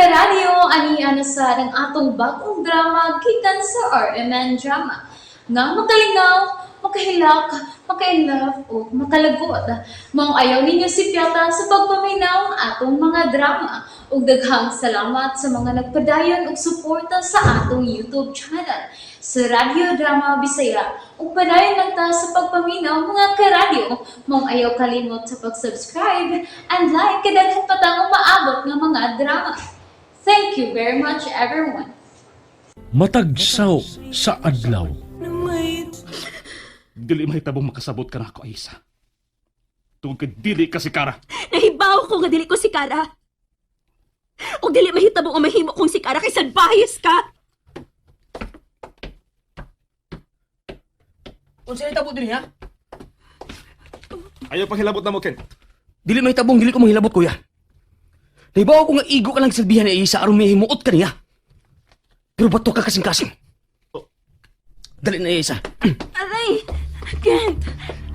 karadyo, ani sa ng atong bagong drama gikan sa RMN Drama. Nga makalingaw, makahilak, maka-inlove, o makalagot. Maong ayaw ninyo si Piota sa pagpaminaw ang atong mga drama. Ug daghang salamat sa mga nagpadayon ug suporta sa atong YouTube channel sa Radyo Drama Bisaya. Ug padayon lang ta sa pagpaminaw mga karadyo. Maong ayaw kalimot sa pag-subscribe and like kadaghan pa tang maabot nga mga drama. Thank you very much everyone. Matagsaw sa adlaw. Dili mahitabong makasabot ka na ako, Aisa. Tungkol ka dili ka si Kara. Nahibaw ko nga dili ko si Kara. O dili mahitabo o mahimo kong si Kara kay salbahis ka. Unsa ni tabot din ha? Ayaw pang hilabot na mo, Ken. Dili mahitabong dili ko manghilabot kuya. Nahibaw ko nga igo ka lang silbihan ni Isa aron may himuot ka niya. Pero bato ka kasing-kasing. Dali na Isa. Aray! Kent!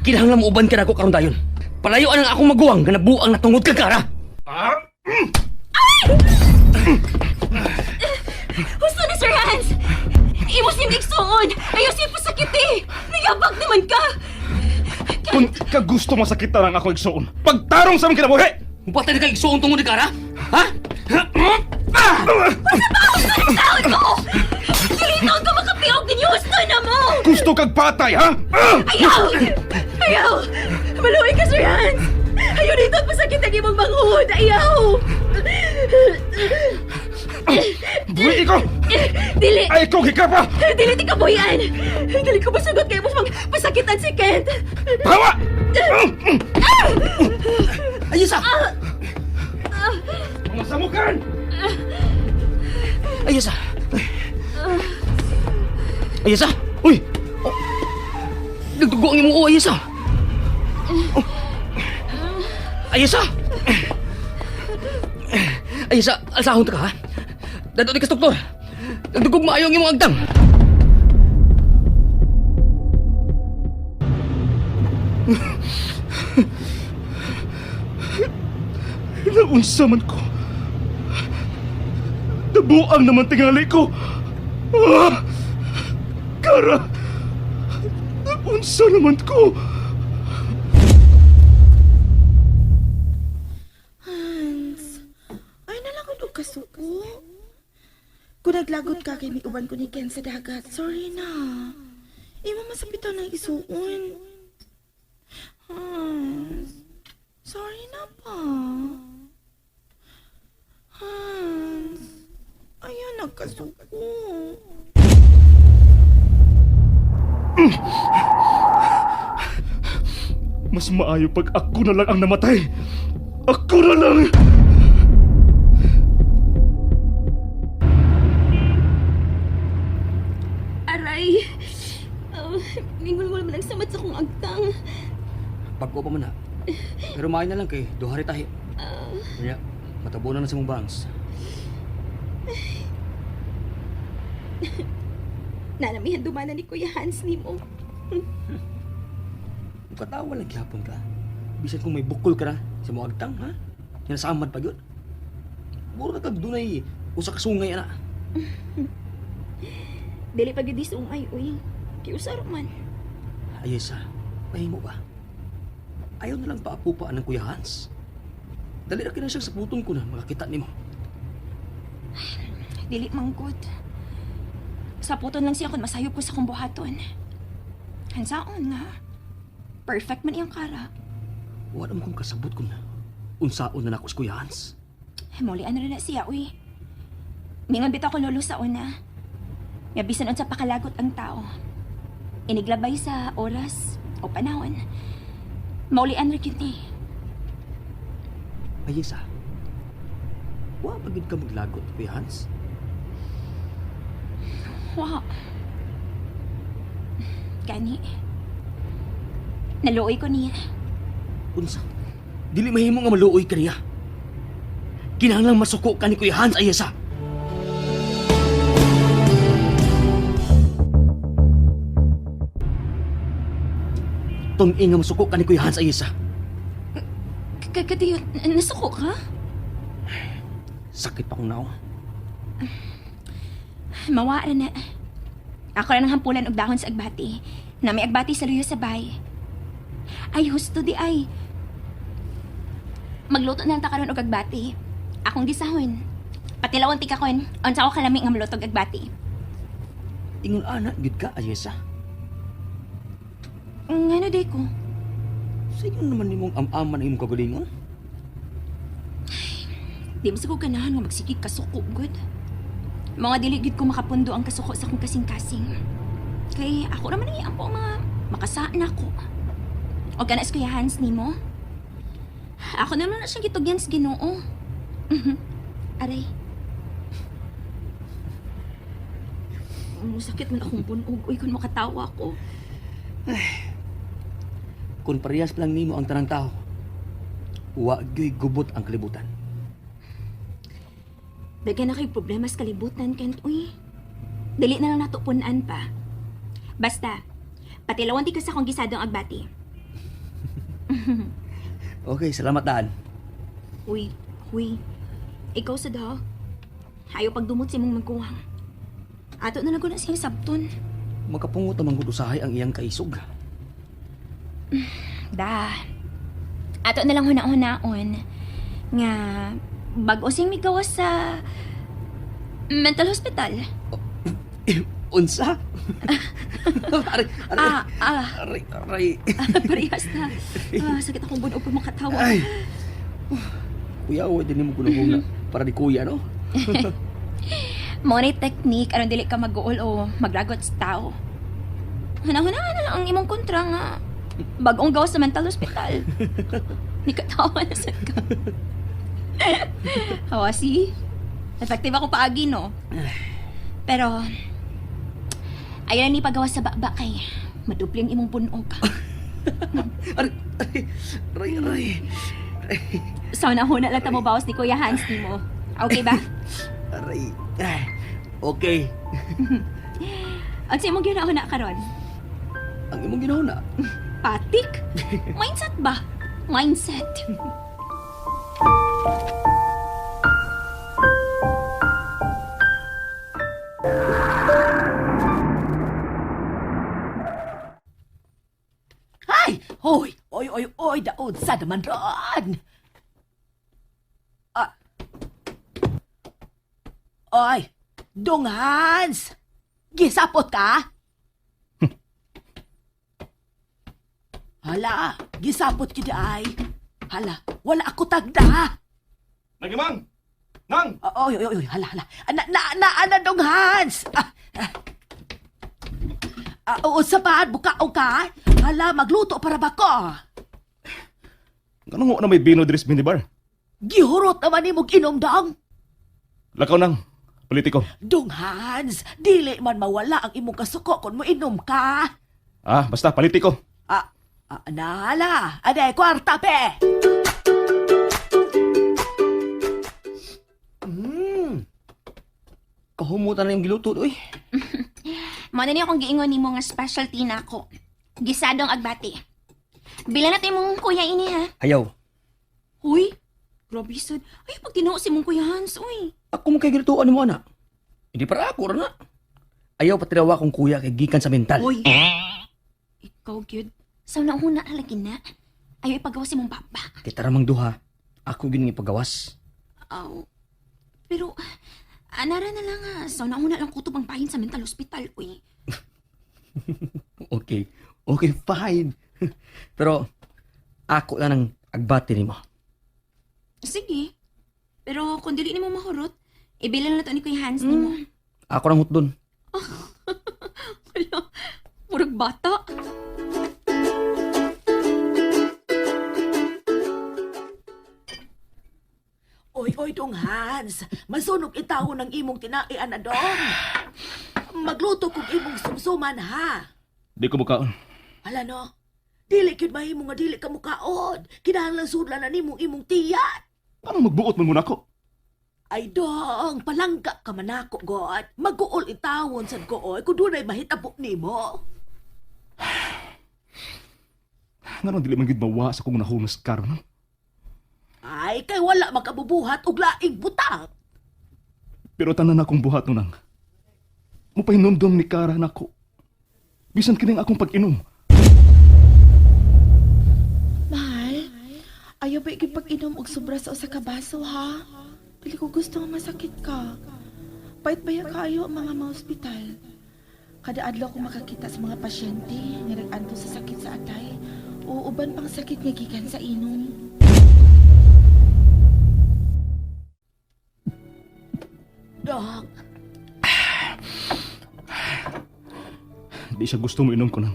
Kinahanglan mo uban ka na ako karon dayon. Palayuan ang akong maguwang nga nabuang na tungod ka Kara. Gusto ni Sir Hans! Imos ni Mixoon! Ayaw siya pasakiti! Nayabag naman ka! Kung ka gusto masakita lang ako igsoon, pagtarong sa mga kinabuhi! Mupatay na ka igsuon tungod ni Kara? Ha? Taon ko! Kilitaon ka makapiog ninyo! Gusto na mo! Gusto kag patay, ha? Ayaw! Ayaw! Maluwi ka, Sir Hans! Ayaw dito at pasakit ang imong manghud! Ayaw! Buhi ko! Dili! Ay ko hikapa! Dili ti kabuyan! Dili ko masagot kayo mas pasakitan si Kent! Bawa! Ayusa! Mga samukan! Ayusa! Ayusa! Uy! Oh. Nagdugo ang imong uwa, Ayusa! Oh. Ayusa! Ayusa, alsahon ta ka, ha? Dato ni kas doktor! Nagdugog maayo ang imong agdang! Naunsa man ko. Nabuang naman tingali ko. Kara! Naunsa naman ko. Hans, ay nalakod og kasuko. Kung naglagot ka kay miuban ko ni Ken sa dagat, sorry na. Imo masapitan ng isuon. Hans, sorry na pa. Hans, ayaw nagkasuko. Mas maayo pag ako na lang ang namatay. Ako na lang! Aray! Ningol-ngol man ang samat sa kong agtang. Pagko pa man na. Pero maayo na lang kay duhari tahi. Kaya, matabunan na sa mong bangs. Nanamihan dumana ni Kuya Hans ni mo. Katawa lang gihapon ka. Bisan kung may bukol ka na sa mong agtang, ha? Yan sa amad pa yun. Muro na kag dunay usa ka sungay ana. Dili pa gid sungay uy. Kiusar man. Ayesa, mahimo ba? Ayaw na lang paapupaan ng Kuya Hans. Dali na kina siya sa putong ko na makakita nimo. Dili manggod. Sa puton lang siya kung masayop ko sa kong buhaton. Hansaon nga. Perfect man iyang kara. Wala mo kong kasabot ko na. Unsaon na nako sa Kuya Hans. Muli ano na siya uy. Mingon bitaw ko lolo sa una. Yabisan on sa pakalagot ang tao. Iniglabay sa oras o panahon. Maulian rin yun eh. Ayesa, wa pagid ka maglagot, Kuya Hans. Wow. Gani. Naluoy ko niya. Unsa? Dili mahimo nga maluoy ka niya. Kinahanglang masuko ka ni Kuya Hans, Ayesa. Tun-ing nga masuko ka ni Kuya Hans, Ayesa. Kadiyo, nasuko ka? Sakit pa kong naong. Mawara na. Ako na nang hampulan og dahon sa agbati. Na may agbati sa luyo sa bay. Ay, husto di ay. Magluto na lang ta karon og agbati. Akong gisahon. Patilawon ti kakon. Unsa ako kalami nga maluto og agbati. Ingon anak, gid ka, Ayesa. Ngano day ko? Sa inyo naman nimong am-aman ang imong kagalingon. Di mo siguro ganahan nga magsigig kasuko, good. Mga diligid ko makapundo ang kasuko sa akong kasing-kasing. Kay ako naman ang iampo mga makasaan ako. O ganas kuya Hans ni mo? Ako naman na siyang gitugyan sa Ginoo. Aray. Sakit man akong bunog. Uy, kung makatawa ko. Kung parehas lang nimo ang tanang tao, wa gyoy gubot ang kalibutan. Daghan na kayo problema sa kalibutan, Kent. Uy, dali na lang natupunan pa. Basta, patilawan ti ka sa akong gisadong agbati. Okay, salamat daan. Uy, ikaw sa daw. Ayaw pagdumot si mong magkuwang. Ato na lang ko na siyang sabton. Makapungot namang gud usahay ang iyang kaisog. Ato na lang huna-hunaon. Nga, bago siyang migawas sa mental hospital. Unsa? Aray. Parehas na. Sakit akong bunog kung makatawa. Ay. Kuya, huwag din mo gulong para di kuya, no? Money technique, anong dili ka mag-uol o magragot sa tao. Huna-huna na lang ang imong kontra nga. Bagong gawas sa mental hospital. Ni katawa na sa ka. Hawasi. Effective ako paagi, no? Pero, ayaw na ni pagawas sa baba kay madupling imong bunog. Aray. So, nahuna lang tamo bawas ni Kuya Hans ni mo. Okay ba? Aray. Okay. At sa imong ginahuna karon? Ang imong ginahuna. Patik? Mindset ba? Mindset. Ay! Oy, daod sa naman ron! Ah. Oy! Dong Hans! Gisapot ka? Hala, gisapot ki ay. Hala, wala ako tagda. Nagimang! Nang! Oy, hala. Ana Dong Hans! Oo, sapahan, bukao ka? Hala, magluto para ba ko? Ganun na may bino dres minibar. Gihurot naman ni mong inom dong. Lakaw nang, politiko. Dong Hans, dili man mawala ang imong kasuko kung mo inom ka. Basta, politiko. Nala, aday, kwarta pe. Kahumutan na yung giluto, uy. Mano niyo akong giingon ni mo nga specialty na ako. Gisadong agbati. Bilan natin mong kuya ini ha. Ayaw. Uy, grabe sad. Ay, pag tinuo si mong kuya Hans, uy. Ako mo kay gilutuan mo, anak. Hindi para ako, na. Ayaw patirawa kong kuya kay gikan sa mental. Uy. Ikaw, good. Sa nauna halagin na. Ayaw ipagawa si mong papa. Kita ramang duha. Ako gini pagawas. Aw. Pero, anara na lang ha. Sa nauna lang kutob ang pahin sa mental hospital, uy. Okay, fine. Pero, ako lang ang agbati ni mo. Sige. Pero kung dili ni mo mahurot, ibilan na to ni Kuya Hans ni mo. Ako lang hutdon. Wala. Murag bata. Oy, Dong Hans, masunog itaho ng imong tinaian na dong. Magluto kong imong sumsuman ha. Di ko mukaon. Hala no, dili kyud mahimo nga dili ka mukaon. Kinahanglan sudlan na nimong imong tiyan. Paano magbuot man muna ako? Ay dong, palangga ka man ako, God. Mag-uol itawon sad ko, oy, kung dunay mahitabo nimo. Nga dili man gid mawa sa kong nahunas karon. Ay, kay wala makabubuhat og laing butang. Pero tanan akong buhat nang. Mupahinumdum ni Kara nako. Bisan kining akong pag-inom. Mahal, ayaw ba ikipag-inom og sobra sa usa ka baso, ha? Dili ko gusto nga masakit ka. Pait ba ya kaayo ang mga ma-hospital? Kada adlaw ko makakita sa mga pasyente nga nag-anto sa sakit sa atay o uban pang sakit nga gikan sa inom. Dok, Di siya gusto mo inom ko nang.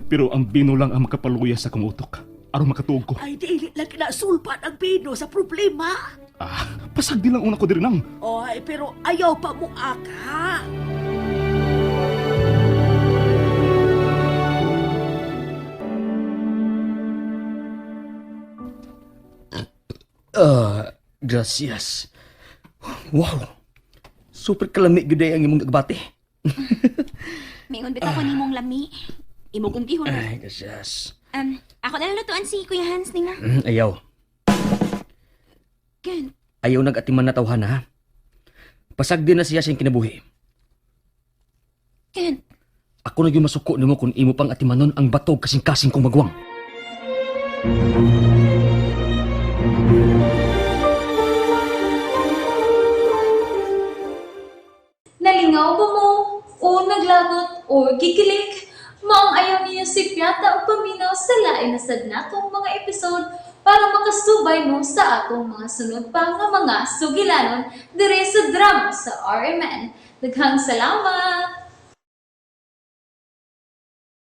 Pero ang bino lang ang makapaluya sa kong utok. Aron makatuog ko. ay dili lang kinasulpan ang pino sa problema. Pasag di lang una ko diri nang. Oy, pero ayaw pa mo aka. Gracias. Wow. Super kalami gyud ang imong nagbati. Mingon bitaw ko nimong lami. Imong untihon. Ay, gracias. Ako na lang lutuan si Kuya Hans ninga. Ayaw. Ken, Ayaw nag-atiman na tawhan ha. Pasag din na siya siyang kinabuhi. Ken. Ako na yung masuko nimo kung imo pang atimanon ang batog kasing-kasing kong magwang. Nalingaw ba mo? O naglagot? O gikilig? Maong ayaw niyo si Piata o paminaw sa lain na sad natong mga episode para makasubay mo sa atong mga sunod pa nga mga sugilanon dire sa drama sa RMN. Daghang salamat!